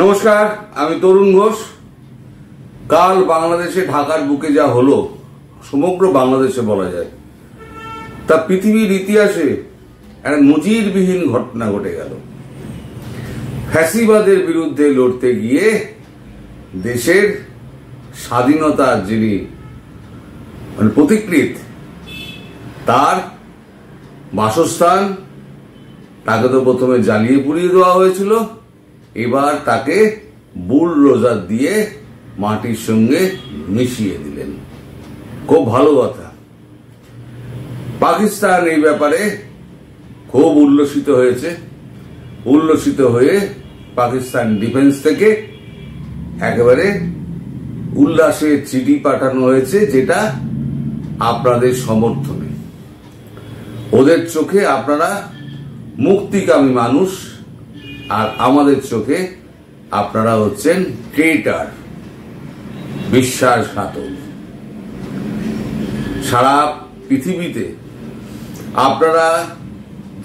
নমস্কার, আমি তরুণ ঘোষ। কাল বাংলাদেশে ঢাকার বুকে যা হলো, সমগ্র বাংলাদেশে বলা যায়, তা পৃথিবীর ইতিহাসে একটা নজিরবিহীন ঘটনা ঘটে গেল। ফ্যাসিবাদের বিরুদ্ধে লড়তে গিয়ে দেশের স্বাধীনতার যিনি প্রতিকৃত, তার বাসস্থান তাকে তো প্রথমে জ্বালিয়ে পুড়িয়ে দেওয়া হয়েছিল, এবার তাকে বুলডোজার দিয়ে মাটির সঙ্গে মিশিয়ে দিলেন। খুব ভালো কথা। পাকিস্তান এই ব্যাপারে খুব উল্লসিত হয়েছে। উল্লসিত হয়ে পাকিস্তান ডিফেন্স থেকে একেবারে উল্লাসে চিঠি পাঠানো হয়েছে, যেটা আপনাদের সমর্থনে। ওদের চোখে আপনারা মুক্তিকামী মানুষ, আর আমাদের চোখে আপনারা হচ্ছেন ট্রেটার, বিশ্বাসঘাতক। সারা পৃথিবীতে আপনারা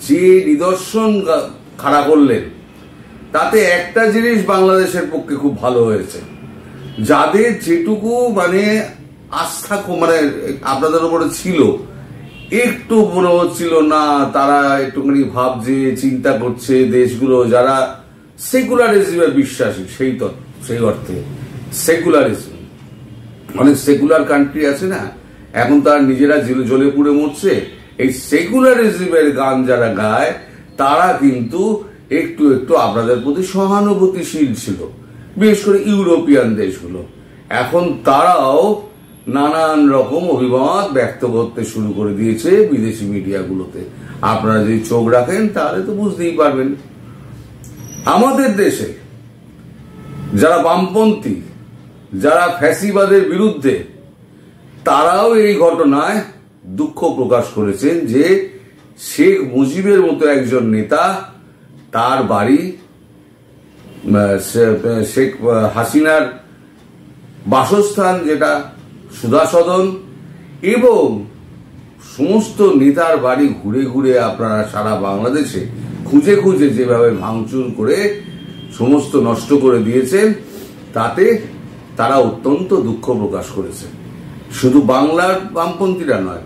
যে নিদর্শন খাড়া করলেন, তাতে একটা জিনিস বাংলাদেশের পক্ষে খুব ভালো হয়েছে। যাদের যেটুকু আস্থা আপনাদের উপরে ছিল, একটু মনে হচ্ছিল না তারা একটুখানি ভাবছে, চিন্তা করছে, দেশগুলো যারা সেকুলারিজমে বিশ্বাসী, সেই অর্থে সেকুলারিজম, অনেক সেকুলার কান্ট্রি আছে না, এখন তারা নিজেরা জ্বলে পুড়ে মরছে। এই সেকুলারিজমের গান যারা গায়, তারা কিন্তু একটু একটু আপনাদের প্রতি সহানুভূতিশীল ছিল, বিশেষ করে ইউরোপিয়ান দেশগুলো। এখন তারাও নানান রকম অভিমত ব্যক্ত করতে শুরু করে দিয়েছে বিদেশি মিডিয়াগুলোতে। আপনারা যদি চোখ রাখেন তাহলে তো বুঝতেই পারবেন। আমাদের দেশে যারা বামপন্থী, যারা ফ্যাসিবাদের বিরুদ্ধে, তারাও এই ঘটনায় দুঃখ প্রকাশ করেছেন যে শেখ মুজিবের মতো একজন নেতা, তার বাড়ি শেখ হাসিনার বাসস্থান যেটা সুধা সদন, এবং সমস্ত নেতার বাড়ি ঘুরে ঘুরে আপনারা সারা বাংলাদেশে খুঁজে খুঁজে যেভাবে ভাঙচুর করে সমস্ত নষ্ট করে দিয়েছেন, তাতে তারা অত্যন্ত দুঃখ প্রকাশ করেছে। শুধু বাংলার বামপন্থীরা নয়,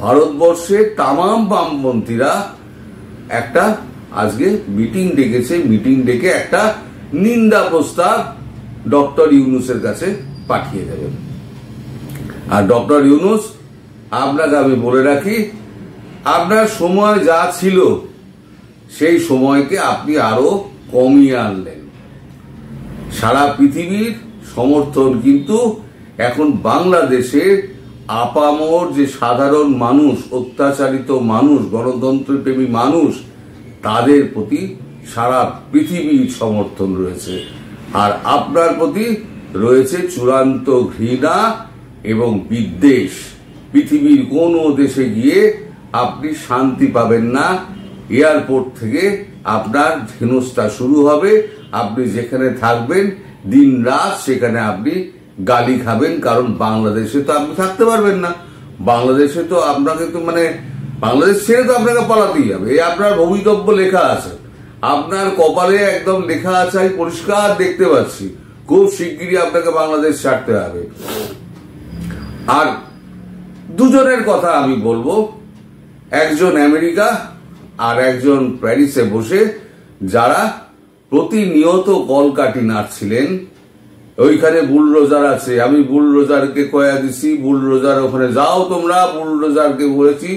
ভারতবর্ষের তামাম বামপন্থীরা একটা আজকে মিটিং ডেকেছে। মিটিং ডেকে একটা নিন্দা প্রস্তাব ডক্টর ইউনূসের কাছে পাঠিয়ে দেবেন। আর ডক্টর ইউনূস, আপনাকে আমি বলে রাখি, আপনার সময় যা ছিল সেই সময়কে আপনি আরো কমিয়ে আনলেন। সারা পৃথিবীর সমর্থন কিন্তু এখন বাংলাদেশের আপামর যে সাধারণ মানুষ, অত্যাচারিত মানুষ, গণতন্ত্রপ্রেমী মানুষ, তাদের প্রতি সারা পৃথিবীর সমর্থন রয়েছে। আর আপনার প্রতি রয়েছে চূড়ান্ত ঘৃণা এবং বিদ্বেষ। পৃথিবীর কোন দেশে গিয়ে আপনি শান্তি পাবেন না। এয়ারপোর্ট থেকে আপনার হেনস্থা শুরু হবে। আপনি যেখানে থাকবেন দিন রাত সেখানে আপনি গালি খাবেন, কারণ বাংলাদেশে তো আপনি থাকতে পারবেন না। বাংলাদেশে তো আপনাকে তো বাংলাদেশ ছেড়ে তো আপনাকে পালাতেই হবে। এই আপনার ভবিতব্য লেখা আছে, আপনার কপালে একদম লেখা আছে, আমি পরিষ্কার দেখতে পাচ্ছি। খুব শিগগিরই আপনাকে বাংলাদেশ ছাড়তে হবে। আর দুজনের কথা আমি বলবো, একজন আমেরিকা আর একজন প্যারিসে বসে যারা প্রতিনিয়ত কলকাঠি নাড়ছিলেন। ওইখানে বুলডোজার আছে, আমি বুলডোজারকে কয়া দিছি, বুলডোজার ওখানে যাও তোমরা। বুলডোজারকে বলেছি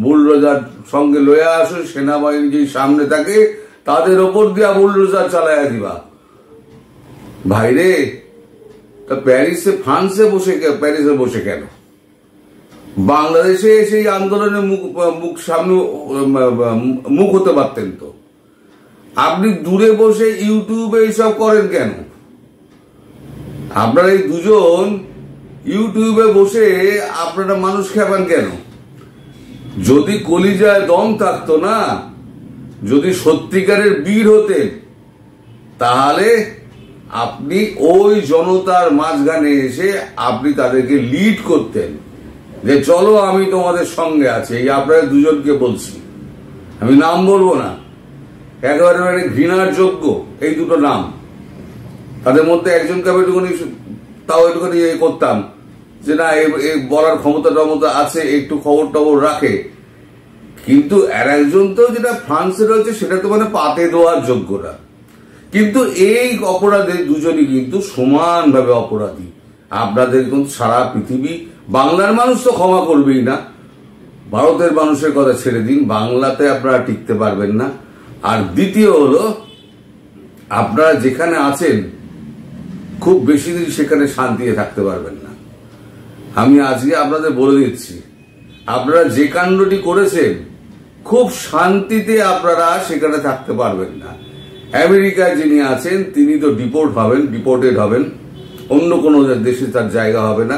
বুলডোজার সঙ্গে লয়ে আসো, সেনাবাহিনী যেই সামনে থাকে তাদের ওপর দিয়া বুলডোজার চালাইয়া দিবা। ভাইরে, তা ফ্রান্সে বসে কেন? বাংলাদেশে সেই আন্দোলনে মুখ হতে পারতেন তো। আপনি দূরে বসে ইউটিউবে এইসব করেন কেন? আপনারা এই দুজন ইউটিউবে বসে আপনারা মানুষ খেপান কেন? যদি কলিজায় দম থাকতো না, যদি সত্যিকারের বীর হতেন, তাহলে আপনি ওই জনতার মাঝখানে এসে আপনি তাদেরকে লিড করতেন, যে চলো আমি তোমাদের সঙ্গে আছি। এই আপনারা দুজনকে বলছি, আমি নাম বলবো না, একেবারে ঘৃণার যোগ্য এই দুটো নাম। তাদের মধ্যে একজনকে আমি একটুখানি তাও একটুখানি করতাম যে না বলার ক্ষমতা আছে, একটু খবর টবর রাখে, কিন্তু আর একজন তো যেটা ফ্রান্সে রয়েছে সেটা তো মানে পাতে দেওয়ার যোগ্য না। কিন্তু এই অপরাধে দুজনই কিন্তু সমানভাবে অপরাধী। আপনাদের কিন্তু সারা পৃথিবী, বাংলার মানুষ তো ক্ষমা করবেই না, ভারতের মানুষের কথা ছেড়ে দিন, বাংলাতে আপনারা টিকতে পারবেন না। আর দ্বিতীয় হলো, আপনারা যেখানে আছেন খুব বেশি দিন সেখানে শান্তিতে থাকতে পারবেন না। আমি আজকে আপনাদের বলে দিচ্ছি, আপনারা যে কাণ্ডটি করেছেন খুব শান্তিতে আপনারা সেখানে থাকতে পারবেন না। আমেরিকায় যিনি আছেন তিনি তো ডিপোর্টেড হবেন, অন্য কোনো দেশে তার জায়গা হবে না,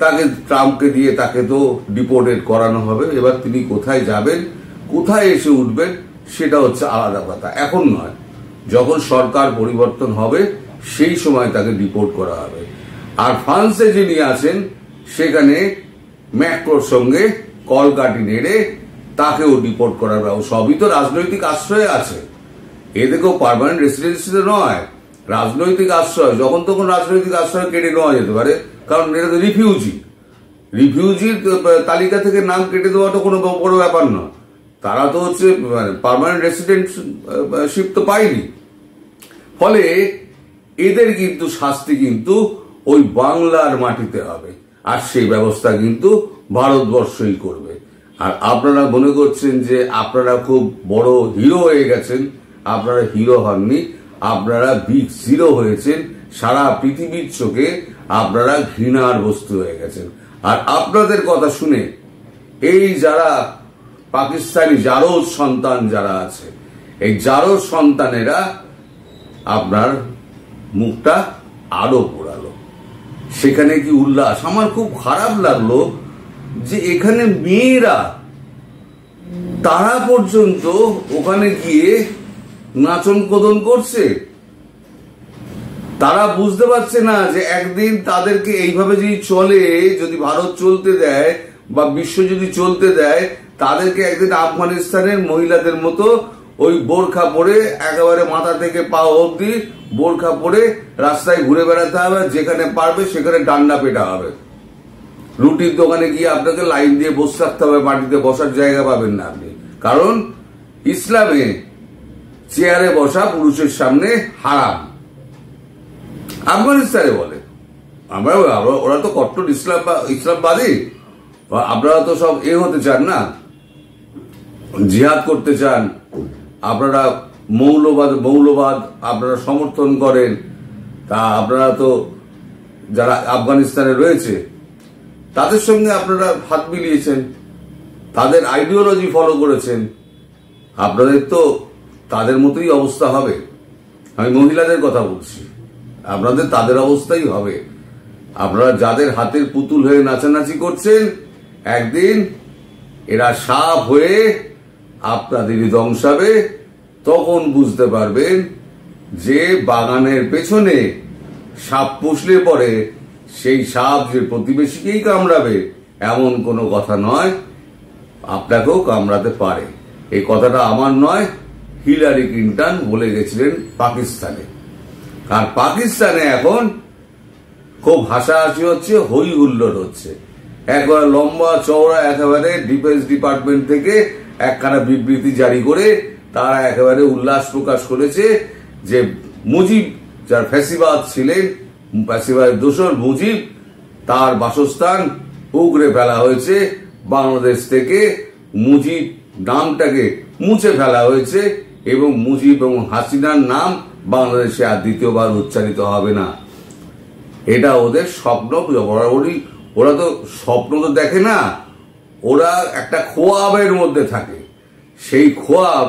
তাকে ট্রাম্পকে দিয়ে তাকে তো ডিপোর্টেড করানো হবে। এবার তিনি কোথায় যাবেন, কোথায় এসে উঠবেন সেটা হচ্ছে আলাদা কথা, এখন নয়। যখন সরকার পরিবর্তন হবে সেই সময় তাকে ডিপোর্ট করা হবে। আর ফ্রান্সে যিনি আছেন সেখানে ম্যাক্রোর সঙ্গে কলকাঠি নেড়ে তাকেও ডিপোর্ট করার ব্যবস্থা। সবই তো রাজনৈতিক আশ্রয়ে আছে, এদিকেও পার্মানেন্ট রেসিডেন্সিতে নয়, রাজনৈতিক আশ্রয়। যখন তখন রাজনৈতিক আশ্রয় কেটে নেওয়া যেতে পারে, কারণ এটা তো রিফিউজির তালিকা থেকে নাম কেটে দেওয়াটা কোনো বড় ব্যাপার নয়। তারা তো হচ্ছে পার্মানেন্ট রেসিডেন্টশিপ তো পায়নি। ফলে এদের কিন্তু শাস্তি কিন্তু ওই বাংলার মাটিতে হবে, আর সেই ব্যবস্থা কিন্তু ভারতবর্ষই করবে। আর আপনারা মনে করছেন যে আপনারা খুব বড় হিরো হয়ে গেছেন, আপনারা হিরো হননি, আপনারা বিগ জিরো হয়েছেন। সারা পৃথিবীর চোখে আপনারা ঘৃণার বস্তু হয়ে গেছেন। আর আপনাদের কথা শুনে এই যারা পাকিস্তানি জারজ সন্তান যারা আছে, এই জারজ সন্তানেরা আপনার মুখটা আরো পোড়ালো। সেখানে কি উল্লাস! আমার খুব খারাপ লাগলো যে এখানে মেয়েরা তারা পর্যন্ত ওখানে গিয়ে নাচন কোদন করছে। তারা বুঝতে পারছে না যে একদিন তাদেরকে এইভাবে যদি চলে, যদি ভারত চলতে দেয় বা বিশ্ব যদি চলতে দেয়, তাদেরকে একদিন আফগানিস্তানের মহিলাদের মতো ওই বোরখা পরে একেবারে মাথা থেকে পা অবধি বোরখা পরে রাস্তায় ঘুরে বেড়াতে হবে, যেখানে পারবে সেখানে ডান্ডা পেটা হবে। রুটির দোকানে গিয়ে আপনাকে লাইন দিয়ে বসে থাকতে হবে, মাটিতে বসার জায়গা পাবেন না আপনি, কারণ ইসলামে চেয়ারে বসা পুরুষের সামনে হারাম। আফগানিস্তানে বলে, ওরা তো কট্টর ইসলামবাদী, আপনারা তো সব হতে চান না, জিহাদ করতে চান, আপনারা মৌলবাদ আপনারা সমর্থন করেন। তা আপনারা তো যারা আফগানিস্তানে রয়েছে তাদের সঙ্গে আপনারা হাত মিলিয়েছেন, তাদের আইডিওলজি ফলো করেছেন, আপনাদের তো তাদের মতোই অবস্থা হবে। আমি মহিলাদের কথা বলছি, আপনাদের তাদের অবস্থাই হবে। আপনারা যাদের হাতের পুতুল হয়ে নাচানাচি করছেন, একদিন এরা সাপ হয়ে আপনাদেরই ধ্বংসাবে। তখন বুঝতে পারবেন যে বাগানের পেছনে সাপ পুষলে পরে সেই সাপ যে প্রতিবেশীকেই কামড়াবে এমন কোনো কথা নয়, আপনাকেও কামড়াতে পারে। এই কথাটা আমার নয়, হিলারি ক্লিন্টন বলে গেছিলেন পাকিস্তানে। আর পাকিস্তানে এখন খুব হাসাহাসি হচ্ছে, হই হুল্লোড় হচ্ছে। একবার লম্বা চওড়া একেবারে ডিফেন্স ডিপার্টমেন্ট থেকে একখানা বিবৃতি জারি করে তারা একেবারে উল্লাস প্রকাশ করেছে যে মুজিব, যার ফ্যাসিবাদ ছিলেন, ফ্যাসিবাদের দোসর মুজিব, তার বাসস্থান উগড়ে ফেলা হয়েছে, বাংলাদেশ থেকে মুজিব নামটাকে মুছে ফেলা হয়েছে এবং মুজিব এবং হাসিনার নাম বাংলাদেশে আর দ্বিতীয়বার উচ্চারিত হবে না। এটা ওদের স্বপ্ন। বরাবরই ওরা তো স্বপ্ন তো দেখে না, ওরা একটা খোয়াবের মধ্যে থাকে। সেই খোয়াব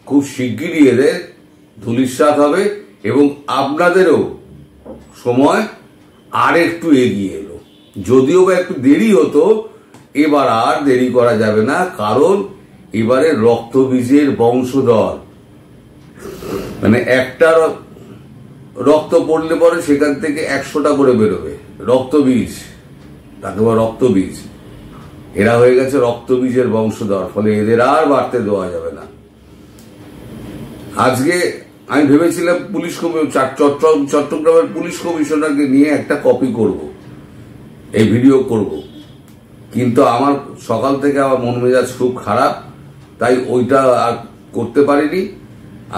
খুব শিগগিরই এদের ধূলিসাৎ হবে এবং আপনাদেরও সময় আর একটু এগিয়ে এলো। যদিও বা একটু দেরি হতো, এবার আর দেরি করা যাবে না, কারণ এবারে রক্তবীজের বংশধর, মানে একটা রক্ত পড়লে পরে সেখান থেকে 100টা করে বেরোবে রক্তবীজ, তাকে বলে রক্তবীজ। এরা হয়ে গেছে রক্তবীজের বংশধর, ফলে এদের আর বাড়তে দেওয়া যাবে না। আজকে আমি ভেবেছিলাম পুলিশ চট্টগ্রামের পুলিশ কমিশনারকে নিয়ে একটা কপি করব, এই ভিডিও করব, কিন্তু আমার সকাল থেকে আমার মন মেজাজ খুব খারাপ, তাই ওইটা আর করতে পারিনি।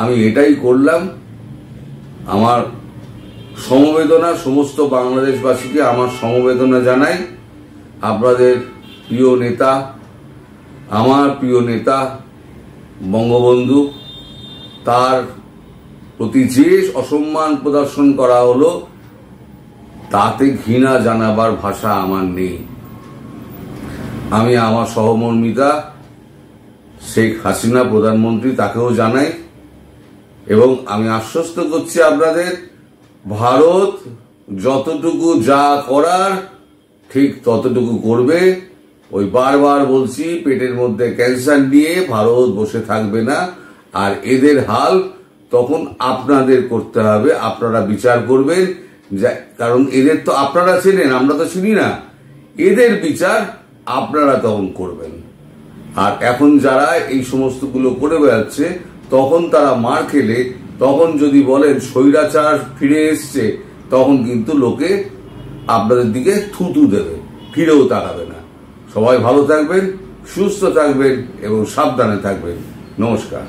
আমি এটাই করলাম। আমার সমবেদনা, সমস্ত বাংলাদেশবাসীকে আমার সমবেদনা জানাই। আপনাদের প্রিয় নেতা, আমার প্রিয় নেতা বঙ্গবন্ধু, তার প্রতি যে অসম্মান প্রদর্শন করা হলো তাতে ঘৃণা জানাবার ভাষা আমার নেই। আমি আমার সহমর্মিতা শেখ হাসিনা প্রধানমন্ত্রী তাকেও জানাই, এবং আমি আশ্বস্ত করছি আপনাদের, ভারত যতটুকু যা করার ঠিক ততটুকু করবে। ওই বারবার বলছি, পেটের মধ্যে ক্যান্সার নিয়ে ভারত বসে থাকবে না। আর এদের হাল তখন আপনাদের করতে হবে, আপনারা বিচার করবেন, কারণ এদের তো আপনারা চেনেন, আমরা তো চিনি না। এদের বিচার আপনারা তখন করবেন। আর এখন যারা এই সমস্তগুলো করে বেড়াচ্ছে, তখন তারা মার খেলে, তখন যদি বলেন স্বৈরাচার ফিরে এসছে, তখন কিন্তু লোকে আপনাদের দিকে থুতু দেবে, ফিরেও তাকাবে না। সবাই ভালো থাকবেন, সুস্থ থাকবেন এবং সাবধানে থাকবেন। নমস্কার।